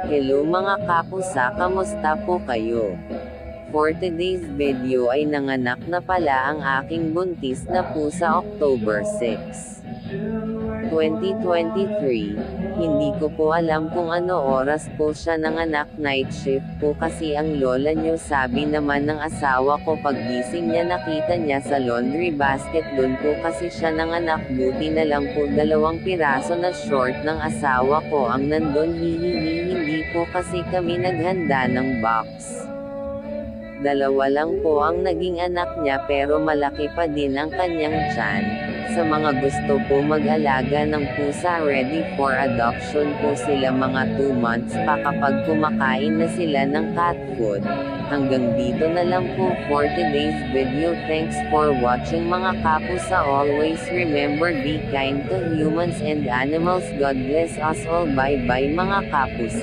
Hello mga kapusa, kamusta po kayo? For today's video ay nanganak na pala ang aking buntis na pusa October 6, 2023. Hindi ko po alam kung ano oras po siya nanganak, night shift po kasi ang lola niyo. Sabi naman ng asawa ko paggising niya nakita niya sa laundry basket, dun po kasi siya nanganak. Buti na lang po 2 piraso na short ng asawa ko ang nandun, hihihi. Hindi po kasi kami naghanda ng box. 2 lang po ang naging anak niya pero malaki pa din ang kanyang tiyan. Sa mga gusto po mag-alaga ng pusa, ready for adoption po sila mga 2 months pa kapag kumakain na sila ng cat food. Hanggang dito na lang po for today's video. Thanks for watching mga kapusa. Always remember, be kind to humans and animals. God bless us all. Bye bye mga kapusa.